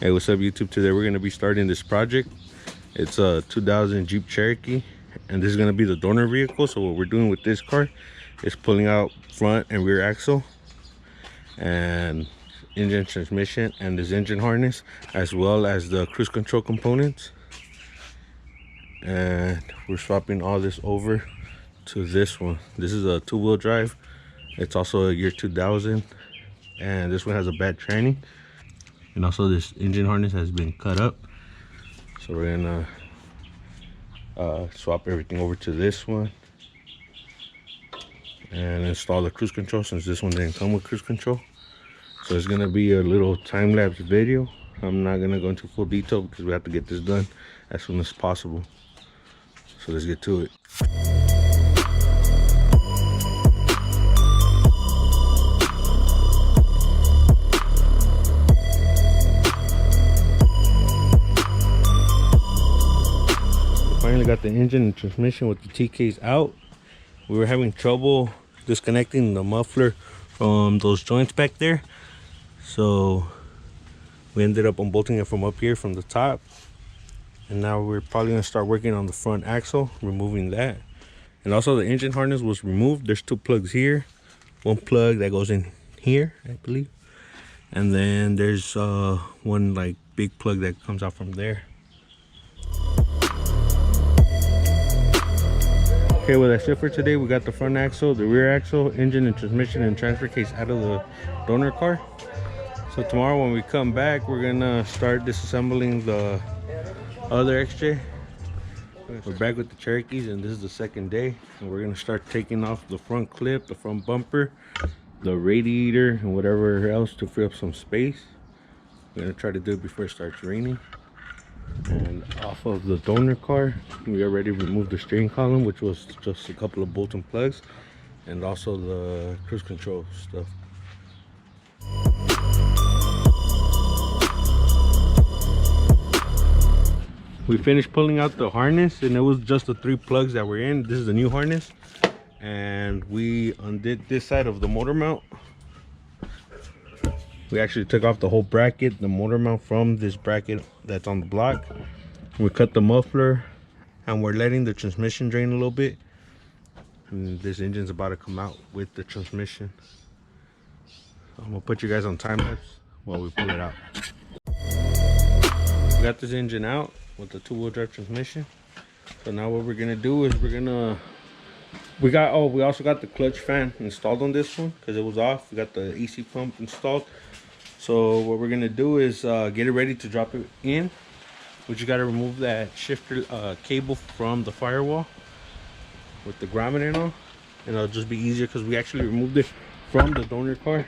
Hey, what's up YouTube? Today we're gonna be starting this project. It's a 2000 Jeep Cherokee, and this is gonna be the donor vehicle. So what we're doing with this car is pulling out front and rear axle and engine, transmission, and this engine harness, as well as the cruise control components. And we're swapping all this over to this one. This is a two-wheel drive. It's also a year 2000, and this one has a bad tranny. And also this engine harness has been cut up, so we're gonna swap everything over to this one and install the cruise control, since this one didn't come with cruise control. So it's gonna be a little time-lapse video. I'm not gonna go into full detail because we have to get this done as soon as possible. So let's get to it. Finally got the engine and transmission with the TKs out. We were having trouble disconnecting the muffler from those joints back there, so we ended up unbolting it from up here from the top, and now we're probably going to start working on the front axle, removing that. And also the engine harness was removed. There's two plugs here, one plug that goes in here, I believe, and then there's one like big plug that comes out from there. Okay, well that's it for today. We got the front axle, the rear axle, engine and transmission and transfer case out of the donor car. So tomorrow when we come back, we're gonna start disassembling the other XJ. We're back with the Cherokees, and this is the second day, and we're gonna start taking off the front clip, the front bumper, the radiator, and whatever else to free up some space. We're gonna try to do it before it starts raining. And off of the donor car, we already removed the steering column, which was just a couple of bolts and plugs, and also the cruise control stuff. We finished pulling out the harness, and it was just the 3 plugs that were in. This is the new harness, and we undid this side of the motor mount. We actually took off the whole bracket, the motor mount, from this bracket that's on the block. We cut the muffler, and we're letting the transmission drain a little bit. And this engine's about to come out with the transmission. So I'm gonna put you guys on time lapse while we pull it out. We got this engine out with the 2-wheel drive transmission. So now what we're gonna do is we also got the clutch fan installed on this one because it was off. We got the AC pump installed. So what we're gonna do is get it ready to drop it in. We just gotta remove that shifter cable from the firewall with the grommet and all, and it'll just be easier because we actually removed it from the donor car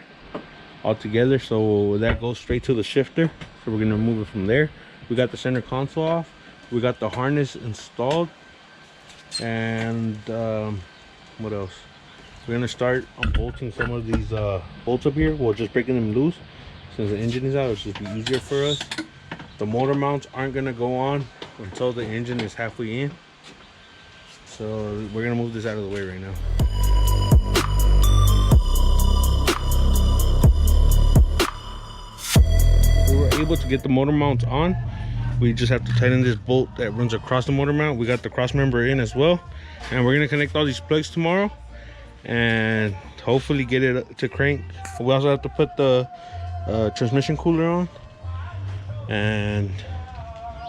altogether. So that goes straight to the shifter. So we're gonna remove it from there. We got the center console off. We got the harness installed, and what else? We're gonna start unbolting some of these bolts up here. We're just breaking them loose. Since the engine is out, it's just be easier for us. The motor mounts aren't gonna go on until the engine is halfway in. So we're gonna move this out of the way right now. We were able to get the motor mounts on. We just have to tighten this bolt that runs across the motor mount. We got the cross member in as well. And we're gonna connect all these plugs tomorrow and hopefully get it to crank. We also have to put the transmission cooler on and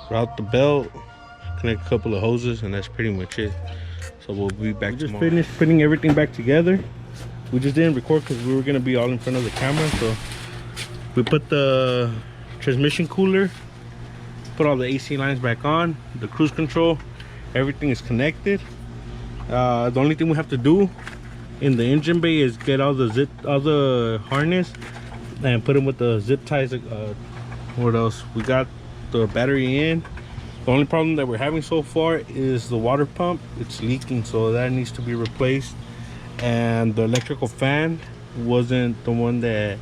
route the belt, connect a couple of hoses, and that's pretty much it. So we'll be back tomorrow. Just finished putting everything back together. We just didn't record because we were gonna be all in front of the camera. So we put the transmission cooler, put all the AC lines back on, the cruise control, everything is connected. The only thing we have to do in the engine bay is get all the harness and put them with the zip ties. What else? We got the battery in. The only problem that we're having so far is the water pump. It's leaking, so that needs to be replaced. And the electrical fan wasn't the one that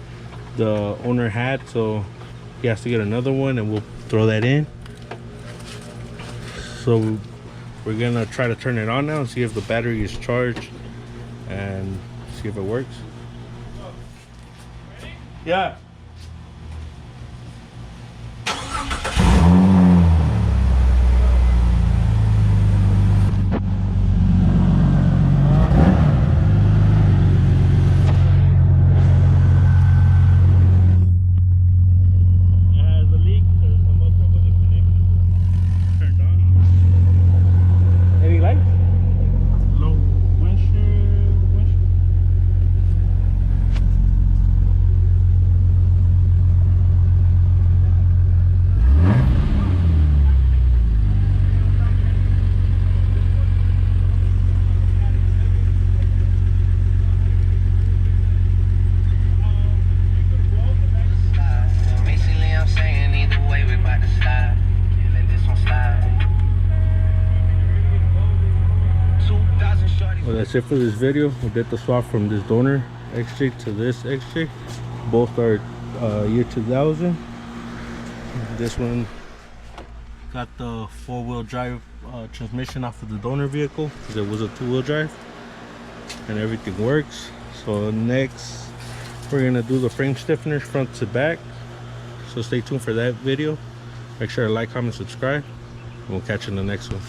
the owner had, so he has to get another one, and we'll throw that in. So we're gonna try to turn it on now and see if the battery is charged and see if it works. Yeah. that's it for this video. We did the swap from this donor XJ to this XJ. Both are year 2000. This one got the 4-wheel drive transmission off of the donor vehicle because it was a 2-wheel drive, and everything works. So next we're gonna do the frame stiffeners front to back, so stay tuned for that video. Make sure to like, comment, subscribe, and we'll catch you in the next one.